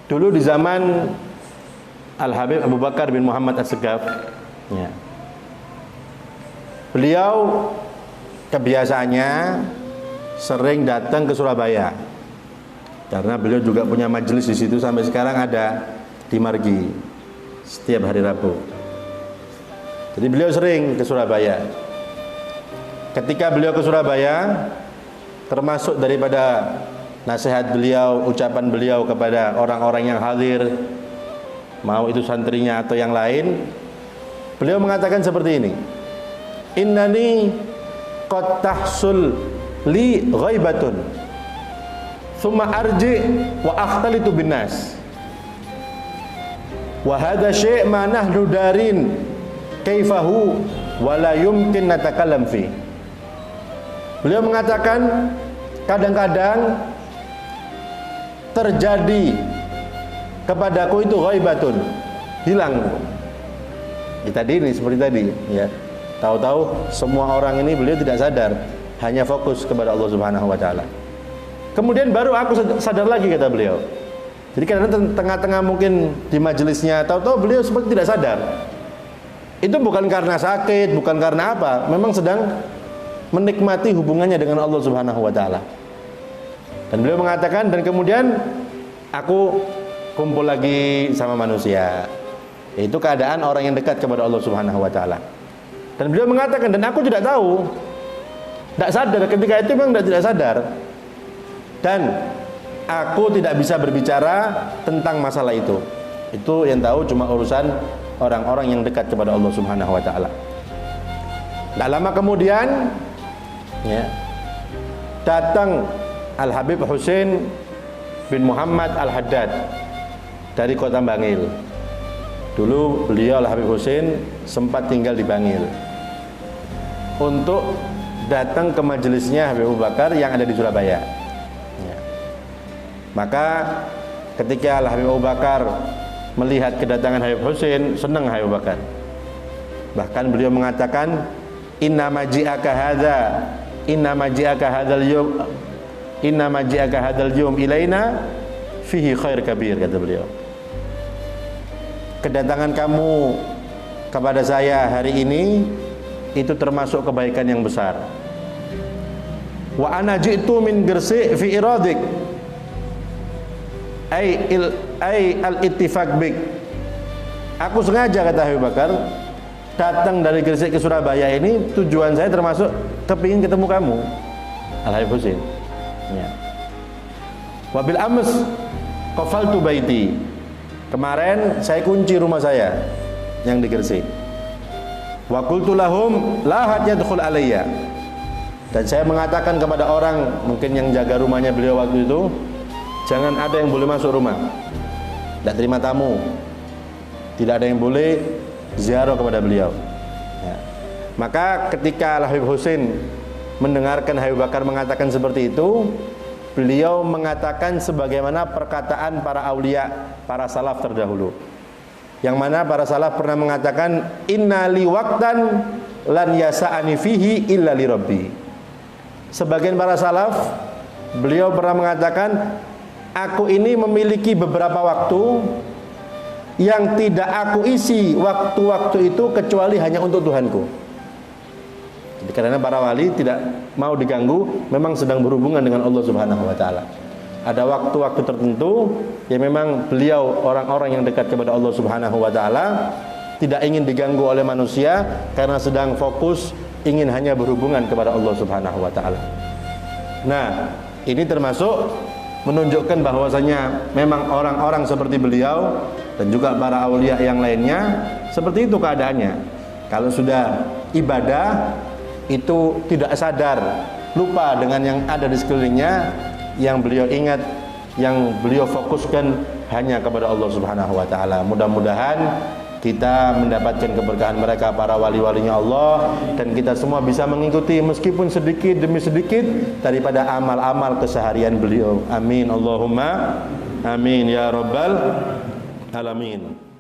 Dulu di zaman Al-Habib Abu Bakar bin Muhammad As-Segaf, ya, beliau kebiasaannya sering datang ke Surabaya karena beliau juga punya majelis di situ, sampai sekarang ada di Margi setiap hari Rabu. Jadi beliau sering ke Surabaya. Ketika beliau ke Surabaya, termasuk daripada nasihat beliau, ucapan beliau kepada orang-orang yang hadir, mau itu santrinya atau yang lain, beliau mengatakan seperti ini: innani qad tahsul li ghaibatun thumma arji wa akhtalitu bin nas wa hadha syai' ma nahnu darin kaifahu wa la yumkin natakallam fi. Beliau mengatakan kadang-kadang terjadi kepadaku itu ghaibatun, hilang. Tadi ini seperti tadi, ya. Tahu-tahu semua orang ini beliau tidak sadar, hanya fokus kepada Allah Subhanahu wa taala. Kemudian baru aku sadar lagi, kata beliau. Jadi karena tengah-tengah mungkin di majelisnya, tahu-tahu beliau seperti tidak sadar. Itu bukan karena sakit, bukan karena apa, memang sedang menikmati hubungannya dengan Allah Subhanahu wa taala. Dan beliau mengatakan, dan kemudian aku kumpul lagi sama manusia. Itu keadaan orang yang dekat kepada Allah Subhanahu wa taala. Dan beliau mengatakan, dan aku tidak tahu, tidak sadar ketika itu, memang tidak sadar. Dan aku tidak bisa berbicara tentang masalah itu. Itu yang tahu cuma urusan orang-orang yang dekat kepada Allah Subhanahu wa taala. Tak lama kemudian, ya, datang Al-Habib Husain bin Muhammad Al-Haddad dari kota Bangil. Dulu beliau Al-Habib Husain sempat tinggal di Bangil untuk datang ke majelisnya Habib Abu Bakar yang ada di Surabaya, ya. Maka ketika Al-Habib Abu Bakar melihat kedatangan Habib Husain, senang Habib Abu Bakar. Bahkan beliau mengatakan, inna maji'aka hadza, inna maji'aka hadzal yawm, inna maji'aka hadzal yawm ilaina fihi khair kabir, kata beliau. Kedatangan kamu kepada saya hari ini itu termasuk kebaikan yang besar. Wa ana ji'tu min Gresik fi iradik ay al-ittifaq bik. Aku sengaja, kata Habib Bakar, datang dari Gresik ke Surabaya ini, tujuan saya termasuk kepingin ketemu kamu, Al-Habib Husain, ya. Wabil ams qafaltu baiti. Kemarin saya kunci rumah saya yang di Gresik. Wa qultu lahum la had yadkhul alayya. Dan saya mengatakan kepada orang mungkin yang jaga rumahnya beliau waktu itu, jangan ada yang boleh masuk rumah, tidak terima tamu, tidak ada yang boleh ziarah kepada beliau, ya. Maka ketika Al-Habib Husain mendengarkan Habib Bakar mengatakan seperti itu, beliau mengatakan sebagaimana perkataan para aulia, para salaf terdahulu, yang mana para salaf pernah mengatakan, inna li waqtan lan yasa'ani fihi illa li rabbi. Sebagian para salaf, beliau pernah mengatakan, aku ini memiliki beberapa waktu yang tidak aku isi waktu-waktu itu kecuali hanya untuk Tuhanku. Jadi karena para wali tidak mau diganggu, memang sedang berhubungan dengan Allah Subhanahu wa taala. Ada waktu-waktu tertentu yang memang beliau orang-orang yang dekat kepada Allah Subhanahu wa taala tidak ingin diganggu oleh manusia karena sedang fokus ingin hanya berhubungan kepada Allah Subhanahu wa taala. Nah, ini termasuk menunjukkan bahwasanya memang orang-orang seperti beliau dan juga para aulia yang lainnya seperti itu keadaannya. Kalau sudah ibadah itu tidak sadar, lupa dengan yang ada di sekelilingnya, yang beliau ingat, yang beliau fokuskan hanya kepada Allah Subhanahu wa taala. Mudah-mudahan kita mendapatkan keberkahan mereka, para wali-walinya Allah, dan kita semua bisa mengikuti meskipun sedikit demi sedikit daripada amal-amal keseharian beliau. Amin Allahumma amin ya rabbal alamin.